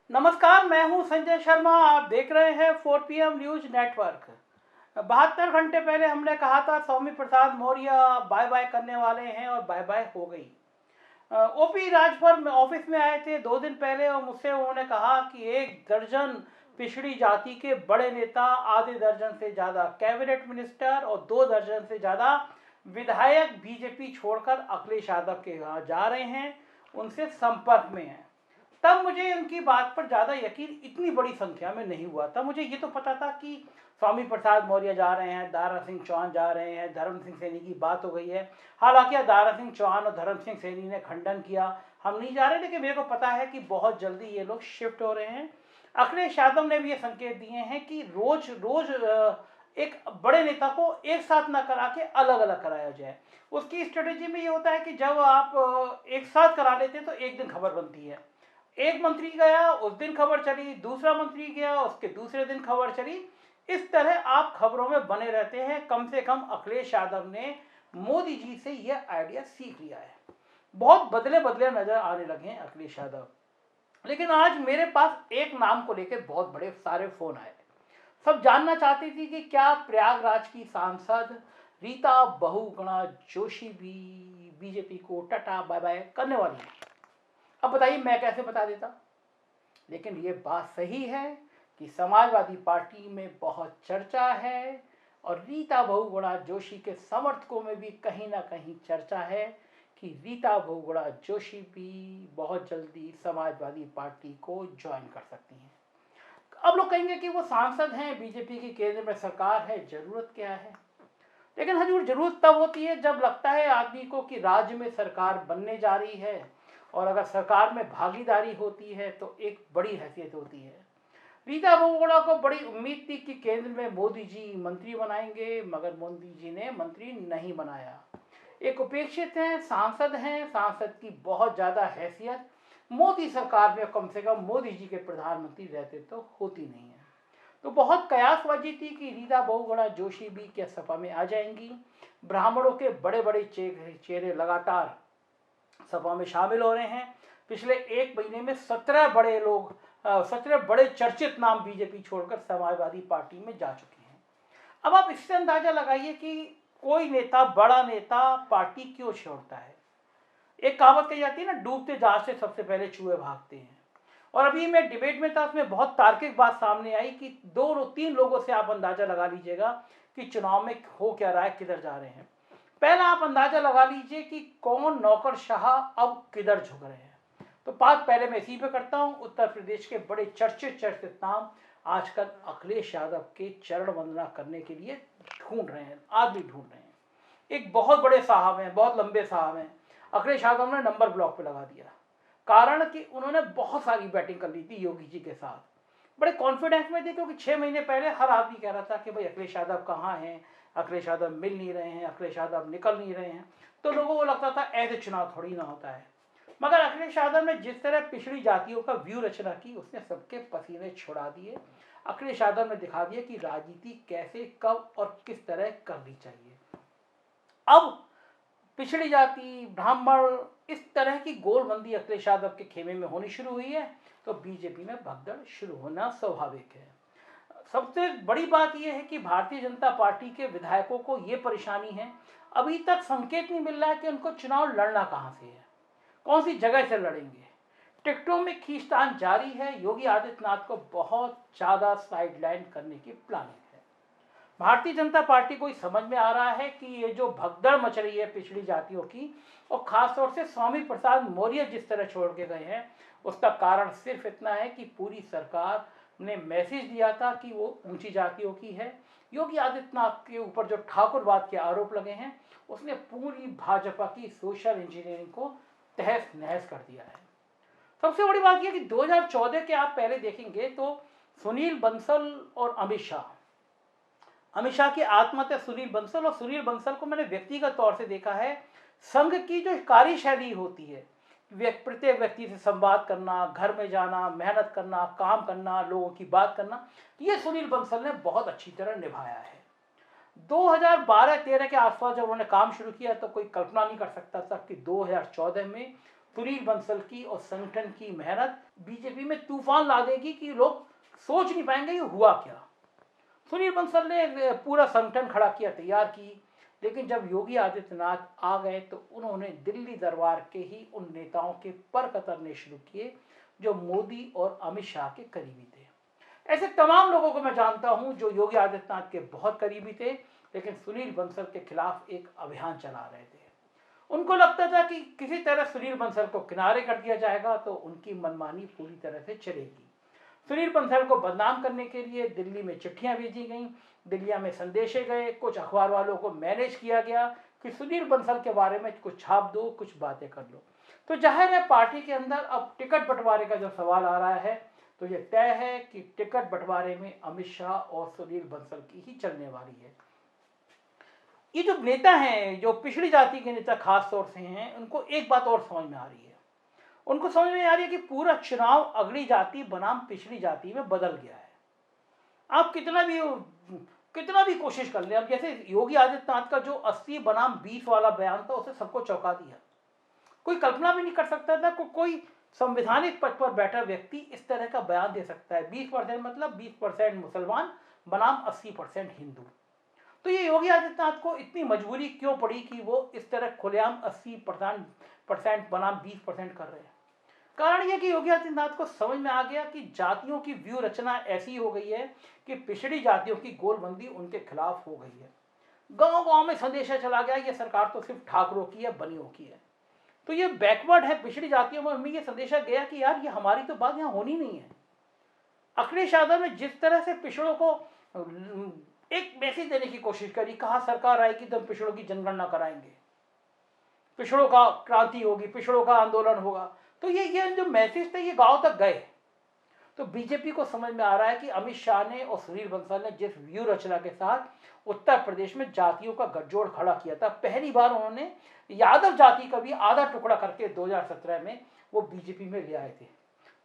नमस्कार, मैं हूं संजय शर्मा। आप देख रहे हैं 4 PM न्यूज नेटवर्क। 72 घंटे पहले हमने कहा था स्वामी प्रसाद मौर्य बाय बाय करने वाले हैं और बाय बाय हो गई। ओपी राजभर में ऑफिस में आए थे 2 दिन पहले और मुझसे उन्होंने कहा कि 1 दर्जन पिछड़ी जाति के बड़े नेता, आधे दर्जन से ज़्यादा कैबिनेट मिनिस्टर और 2 दर्जन से ज़्यादा विधायक बीजेपी छोड़कर अखिलेश यादव के यहाँ जा रहे हैं, उनसे संपर्क में हैं। तब मुझे उनकी बात पर ज़्यादा यकीन इतनी बड़ी संख्या में नहीं हुआ था। मुझे ये तो पता था कि स्वामी प्रसाद मौर्य जा रहे हैं, दारा सिंह चौहान जा रहे हैं, धर्म सिंह सैनी की बात हो गई है। हालांकि दारा सिंह चौहान और धर्म सिंह सैनी ने खंडन किया, हम नहीं जा रहे, लेकिन मेरे को पता है कि बहुत जल्दी ये लोग शिफ्ट हो रहे हैं। अखिलेश यादव ने भी ये संकेत दिए हैं कि रोज रोज एक बड़े नेता को एक साथ ना करा के अलग अलग कराया जाए। उसकी स्ट्रेटेजी में ये होता है कि जब आप एक साथ करा लेते हैं तो एक दिन खबर बनती है। एक मंत्री गया, उस दिन खबर चली, दूसरा मंत्री गया, उसके दूसरे दिन खबर चली। इस तरह आप खबरों में बने रहते हैं। कम से कम अखिलेश यादव ने मोदी जी से यह आइडिया सीख लिया है। बहुत बदले बदले नजर आने लगे हैं अखिलेश यादव। लेकिन आज मेरे पास एक नाम को लेकर बहुत बड़े सारे फोन आए। सब जानना चाहती थी कि क्या प्रयागराज की सांसद रीता बहुगुणा जोशी भी बीजेपी को टाटा बाय बाय करने वाली है। अब बताइए मैं कैसे बता देता। लेकिन ये बात सही है कि समाजवादी पार्टी में बहुत चर्चा है और रीता बहुगुणा जोशी के समर्थकों में भी कहीं ना कहीं चर्चा है कि रीता बहुगुणा जोशी भी बहुत जल्दी समाजवादी पार्टी को ज्वाइन कर सकती हैं। अब लोग कहेंगे कि वो सांसद हैं, बीजेपी की केंद्र में सरकार है, जरूरत क्या है। लेकिन हजूर जरूरत तब होती है जब लगता है आदमी को कि राज्य में सरकार बनने जा रही है, और अगर सरकार में भागीदारी होती है तो एक बड़ी हैसियत होती है। रीता बहुगुणा को बड़ी उम्मीद थी कि केंद्र में मोदी जी मंत्री बनाएंगे, मगर मोदी जी ने मंत्री नहीं बनाया। एक उपेक्षित हैं, सांसद हैं, सांसद की बहुत ज़्यादा हैसियत मोदी सरकार में कम से कम मोदी जी के प्रधानमंत्री रहते तो होती नहीं है। तो बहुत कयासबाजी थी कि रीता बहुगुणा जोशी भी क्या सपा में आ जाएंगी। ब्राह्मणों के बड़े बड़े चेहरे लगातार सपा में शामिल हो रहे हैं। पिछले 1 महीने में 17 बड़े चर्चित नाम बीजेपी छोड़कर समाजवादी पार्टी में जा चुके हैं। अब आप इससे अंदाजा लगाइए कि कोई नेता, बड़ा नेता पार्टी क्यों छोड़ता है। एक कहावत कही जाती है ना, डूबते जहाज से सबसे पहले चूहे भागते हैं। और अभी मैं डिबेट में था, उसमें बहुत तार्किक बात सामने आई कि 2-3 लोगों से आप अंदाजा लगा लीजिएगा कि चुनाव में हो क्या रहा है, किधर जा रहे हैं। पहला आप अंदाजा लगा लीजिए कि कौन नौकरशाह अब किधर झुक रहे हैं। तो बात पहले मैं इसी पे करता हूं। उत्तर प्रदेश के बड़े चर्चित नाम आजकल अखिलेश यादव के चरण वंदना करने के लिए ढूंढ रहे हैं, आदमी ढूंढ रहे हैं। एक बहुत बड़े साहब हैं, बहुत लंबे साहब हैं, अखिलेश यादव ने नंबर ब्लॉक पे लगा दिया। कारण कि उन्होंने बहुत सारी बैटिंग कर ली थी योगी जी के साथ, बड़े कॉन्फिडेंस में थे, क्योंकि 6 महीने पहले हर आदमी कह रहा था कि भाई अखिलेश यादव कहाँ हैं, अखिलेश यादव मिल नहीं रहे हैं, अखिलेश यादव निकल नहीं रहे हैं। तो लोगों को लगता था ऐसे चुनाव थोड़ी ना होता है। मगर अखिलेश यादव ने जिस तरह पिछड़ी जातियों का व्यू रचना की, उसने सबके पसीने छुड़ा दिए। अखिलेश यादव ने दिखा दिया कि राजनीति कैसे, कब और किस तरह करनी चाहिए। अब पिछड़ी जाति, ब्राह्मण, इस तरह की गोलबंदी अखिलेश यादव के खेमे में होनी शुरू हुई है, तो बीजेपी में भगदड़ शुरू होना स्वाभाविक है। सबसे बड़ी बात यह है कि भारतीय जनता पार्टी के विधायकों को यह परेशानी है, अभी तक संकेत नहीं मिल रहा है कि उनको चुनाव लड़ना कहां से है, कौन सी जगह से लड़ेंगे। टिकटों में खींचतान जारी है। योगी आदित्यनाथ को बहुत ज्यादा साइडलाइन करने की प्लानिंग है। भारतीय जनता पार्टी को समझ में आ रहा है कि ये जो भगदड़ मच रही है पिछड़ी जातियों की, और खासतौर से स्वामी प्रसाद मौर्य जिस तरह छोड़ के गए हैं, उसका कारण सिर्फ इतना है कि पूरी सरकार ने मैसेज दिया था कि वो ऊंची जातियों की है। योगी आदित्यनाथ के ऊपर जो ठाकुरवाद के आरोप लगे हैं, उसने पूरी भाजपा की सोशल इंजीनियरिंग को तहस नहस कर दिया है। सबसे बड़ी बात यह कि 2014 के आप पहले देखेंगे तो सुनील बंसल और अमित शाह की आत्महत्या सुनील बंसल, और सुनील बंसल को मैंने व्यक्तिगत तौर से देखा है। संघ की जो कार्यशैली होती है, प्रत्येक व्यक्ति से संवाद करना, घर में जाना, मेहनत करना, काम करना, लोगों की बात करना, ये सुनील बंसल ने बहुत अच्छी तरह निभाया है। 2012-13 के आसपास जब उन्होंने काम शुरू किया तो कोई कल्पना नहीं कर सकता था कि 2014 में सुनील बंसल की और संगठन की मेहनत बीजेपी में तूफान ला देगी कि लोग सोच नहीं पाएंगे ये हुआ क्या। सुनील बंसल ने पूरा संगठन खड़ा किया, तैयार की, लेकिन जब योगी आदित्यनाथ आ गए तो उन्होंने दिल्ली दरबार के ही उन नेताओं के पर कतरने शुरू किए जो मोदी और अमित शाह के करीबी थे। ऐसे तमाम लोगों को मैं जानता हूं जो योगी आदित्यनाथ के बहुत करीबी थे, लेकिन सुनील बंसल के खिलाफ एक अभियान चला रहे थे। उनको लगता था कि किसी तरह सुनील बंसल को किनारे कर दिया जाएगा तो उनकी मनमानी पूरी तरह से चलेगी। सुनील बंसल को बदनाम करने के लिए दिल्ली में चिट्ठियां भेजी गईं, दिल्ली में संदेशे गए, कुछ अखबार वालों को मैनेज किया गया कि सुनील बंसल के बारे में कुछ छाप दो, कुछ बातें कर लो। तो जाहिर है पार्टी के अंदर अब टिकट बंटवारे का जब सवाल आ रहा है तो ये तय है कि टिकट बंटवारे में अमित शाह और सुनील बंसल की ही चलने वाली है। ये जो नेता हैं, जो पिछड़ी जाति के नेता खास तौर से हैं, उनको एक बात और समझ में आ रही है। उनको समझ में आ रही है कि पूरा चुनाव अगली जाति बनाम पिछड़ी जाति में बदल गया है। आप कितना भी कोशिश कर ले, अब जैसे योगी आदित्यनाथ का जो 80 बनाम 20 वाला बयान था उसे सबको चौंका दिया। कोई कल्पना भी नहीं कर सकता था कोई संवैधानिक पद पर बैठा व्यक्ति इस तरह का बयान दे सकता है। 20% मतलब 20% मुसलमान बनाम 80% हिंदू। तो ये योगी आदित्यनाथ को इतनी मजबूरी क्यों पड़ी कि वो इस तरह खुलेआम 80% बनाम 20% कर रहे हैं? कारण यह कि योगी आदित्यनाथ को समझ में आ गया कि जातियों की व्यू रचना ऐसी हो गई है कि पिछड़ी जातियों की गोलबंदी उनके खिलाफ हो गई है। गांव गांव में संदेशा चला गया ये सरकार तो सिर्फ ठाकरों की है, बनियों की है। तो ये बैकवर्ड है पिछड़ी जातियों में ये संदेशा गया कि यार ये हमारी तो बात यहाँ होनी नहीं है। अखिलेश यादव ने जिस तरह से पिछड़ों को एक मैसेज देने की कोशिश करी, कहा सरकार आएगी तो हम पिछड़ों की जनगणना कराएंगे, पिछड़ों का क्रांति होगी, पिछड़ों का आंदोलन होगा। तो ये जो मैसेज थे ये गांव तक गए। तो बीजेपी को समझ में आ रहा है कि अमित शाह ने और सुनील बंसल ने जिस व्यू रचना के साथ उत्तर प्रदेश में जातियों का गठजोड़ खड़ा किया था, पहली बार उन्होंने यादव जाति का भी आधा टुकड़ा करके 2017 में वो बीजेपी में ले आए थे।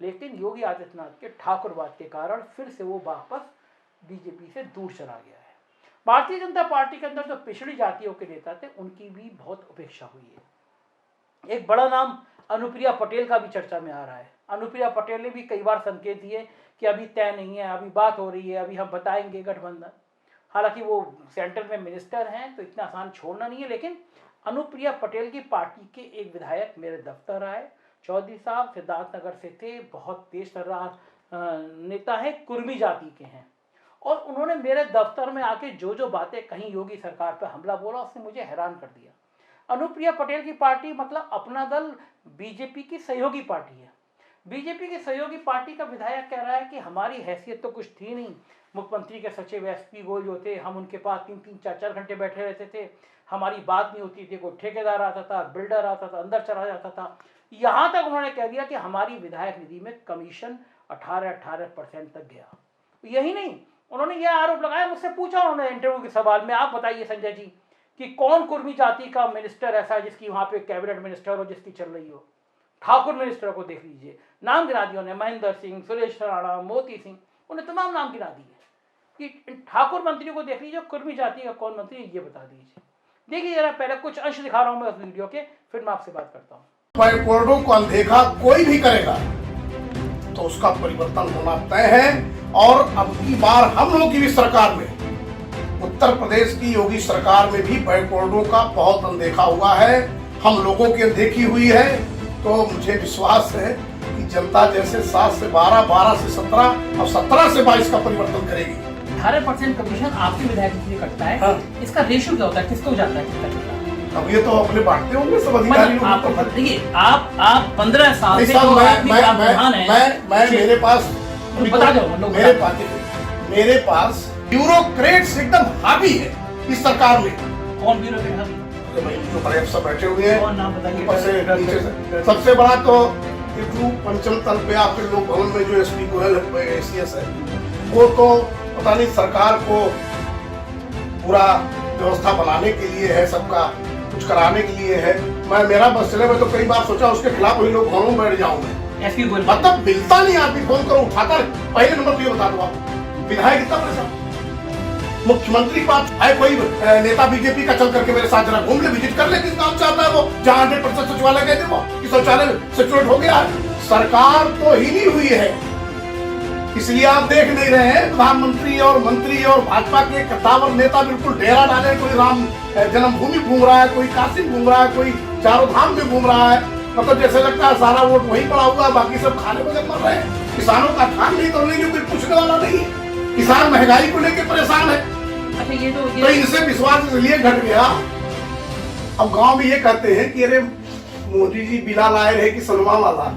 लेकिन योगी आदित्यनाथ के ठाकुरवाद के कारण फिर से वो वापस बीजेपी से दूर चला गया है। भारतीय जनता पार्टी के अंदर जो पिछड़ी जातियों के नेता थे उनकी भी बहुत उपेक्षा हुई है। एक बड़ा नाम अनुप्रिया पटेल का भी चर्चा में आ रहा है। अनुप्रिया पटेल ने भी कई बार संकेत दिए कि अभी तय नहीं है, अभी बात हो रही है, अभी हम बताएंगे गठबंधन। हालांकि वो सेंटर में मिनिस्टर हैं तो इतना आसान छोड़ना नहीं है। लेकिन अनुप्रिया पटेल की पार्टी के एक विधायक मेरे दफ्तर आए, चौधरी साहब सिद्धार्थनगर से थे, बहुत तेज तर्रार नेता है, कुर्मी जाति के हैं, और उन्होंने मेरे दफ्तर में आके जो जो बातें कहीं योगी सरकार पर हमला बोला उसने मुझे हैरान कर दिया। अनुप्रिया पटेल की पार्टी मतलब अपना दल बीजेपी की सहयोगी पार्टी है। बीजेपी की सहयोगी पार्टी का विधायक कह रहा है कि हमारी हैसियत तो कुछ थी नहीं, मुख्यमंत्री के सचिव एसपी गोयल जो थे हम उनके पास 3-3, 4-4 घंटे बैठे रहते थे, हमारी बात नहीं होती थी, कोई ठेकेदार आता था, बिल्डर आता था, अंदर चला जाता था। यहाँ तक उन्होंने कह दिया कि हमारी विधायक निधि में कमीशन 18% तक गया। यही नहीं, उन्होंने यह आरोप लगाया, मुझसे पूछा उन्होंने इंटरव्यू के सवाल में, आप बताइए संजय जी कि कौन कुर्मी जाति का मिनिस्टर ऐसा है जिसकी वहां पे कैबिनेट मिनिस्टर हो, जिसकी चल रही हो। ठाकुर मिनिस्टर को देख लीजिए, नाम गिना दिए उन्हें, महेंद्र सिंह, सुरेश राणा, मोती सिंह, उन्हें तमाम नाम गिना दिए कि ठाकुर मंत्री को देख लीजिए, कुर्मी जाति का कौन मंत्री ये बता दीजिए। देखिए जरा पहले कुछ अंश दिखा रहा हूं मैं उस वीडियो के, फिर मैं आपसे बात करता हूँ। बैकवर्डों को अनदेखा कोई भी करेगा तो उसका परिवर्तन होना तय है। और अब की बार हम लोग की भी सरकार में, उत्तर प्रदेश की योगी सरकार में भी बैकवर्डों का बहुत अनदेखा हुआ है, हम लोगों की अनदेखी हुई है। तो मुझे विश्वास है कि जनता जैसे 7 से 12, 12 से 17 और 17 से 22 का परिवर्तन करेगी। 18% कमीशन आपके विधायक के लिए कटता है। हाँ। इसका रेशियो क्या होता है, किसको जाता है, कितना जाता है? अब ये तो अपने बांटते होंगे सब अधिकारी लोग। आपको बताइए, आप 15 साल से मैं मेरे पास बता दो, मेरे पास ब्यूरोक्रेट्स एकदम हावी है इस सरकार में। कौन ब्यूरोक्रेट हावी? जो बड़े अफसर बैठे हुए हैं, कौन नाम बताइए? ऊपर से नीचे से। सबसे बड़ा तो पंचम तल पे आपके लोक भवन में जो एसपी गोयल एसीएस है, वो तो पता नहीं सरकार को पूरा व्यवस्था बनाने के लिए है, सबका कुछ कराने के लिए है। मेरा बस चले, मैं तो कई बार सोचा उसके खिलाफ वही लोग भवनों में बैठ जाऊं मैं। एसपी गोयल मतलब मिलता नहीं, आदमी फोन करो उठाकर पहले नंबर तो ये बता दो आप विधायक कितना पैसा मुख्यमंत्री के पास है कोई नेता बीजेपी का, चल करके मेरे साथ जरा घूम ले, विजिट कर ले, किस काम चाहता है वो, जहां 100% सचिवालय कहते वो कि शौचालय सेचुरेट हो गया है। सरकार तो ही नहीं हुई है, इसलिए आप देख नहीं रहे हैं प्रधानमंत्री और मंत्री और भाजपा के कद्दावर नेता बिल्कुल डेरा डाले, कोई राम जन्मभूमि घूम रहा है, कोई काशी घूम रहा है, कोई चारों धाम में घूम रहा है। मतलब जैसे लगता है सारा वोट वहीं पड़ा हुआ है, बाकी सब खाने में मर रहे हैं। किसानों का खान नहीं तोड़ने की कोई पूछने वाला नहीं है, किसान महंगाई को लेकर परेशान है। अच्छा, ये तो इनसे विश्वास इसलिए घट गया। अब गांव में ये कहते हैं कि अरे मोदी जी बिना लाए रहे कि सलमान वाला,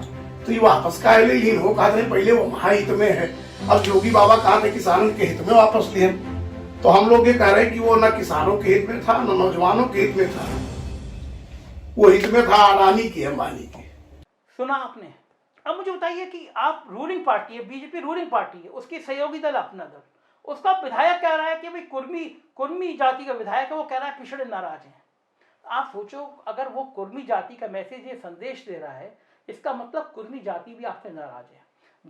तो ये वापस का लीन हो, कहते हैं पहले वो महाहित में है, अब योगी बाबा कहा थे किसानों के हित में वापस लिए। तो हम लोग ये कह रहे हैं कि वो न किसानों के हित में था, न नौजवानों के हित में था, वो हित में था अडानी की, अंबानी की। सुना आपने। अब मुझे बताइए कि आप रूलिंग पार्टी है, बीजेपी रूलिंग पार्टी है, उसकी सहयोगी दल अपना दल, उसका विधायक कह रहा है कि भाई कुर्मी जाति का विधायक है, वो कह रहा है पिछड़े नाराज हैं। आप सोचो, अगर वो कुर्मी जाति का मैसेज, ये संदेश दे रहा है, इसका मतलब कुर्मी जाति भी आपसे नाराज है,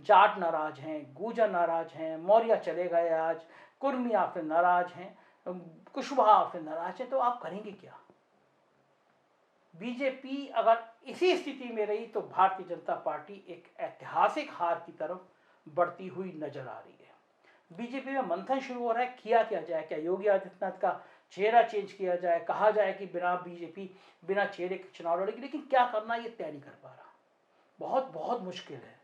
जाट नाराज हैं, गुर्जर नाराज हैं, मौर्य चले गए आज, कुर्मी आपसे नाराज हैं, कुशवाहा आपसे नाराज है, तो आप करेंगे क्या? बीजेपी अगर इसी स्थिति में रही तो भारतीय जनता पार्टी एक ऐतिहासिक हार की तरफ बढ़ती हुई नजर आ रही है। बीजेपी में मंथन शुरू हो रहा है, किया क्या जाए, क्या योगी आदित्यनाथ का चेहरा चेंज किया जाए, कहा जाए कि बीजेपी बिना चेहरे के चुनाव लड़ेगी, लेकिन क्या करना ये तय नहीं कर पा रहा। बहुत बहुत मुश्किल है।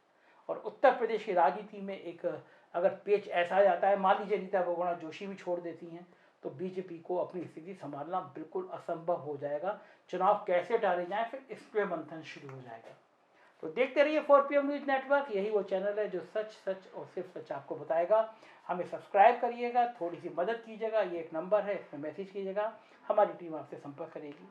और उत्तर प्रदेश की राजनीति में एक अगर पेच ऐसा आ जाता है, मान लीजिए रीता बहुगुणा जोशी भी छोड़ देती हैं, तो बीजेपी को अपनी स्थिति संभालना बिल्कुल असंभव हो जाएगा। चुनाव कैसे टाले जाएं, फिर इस पे मंथन शुरू हो जाएगा। तो देखते रहिए 4PM न्यूज नेटवर्क, यही वो चैनल है जो सच सच और सिर्फ सच आपको बताएगा। हमें सब्सक्राइब करिएगा, थोड़ी सी मदद कीजिएगा, ये एक नंबर है, इसमें मैसेज कीजिएगा, हमारी टीम आपसे संपर्क करेगी।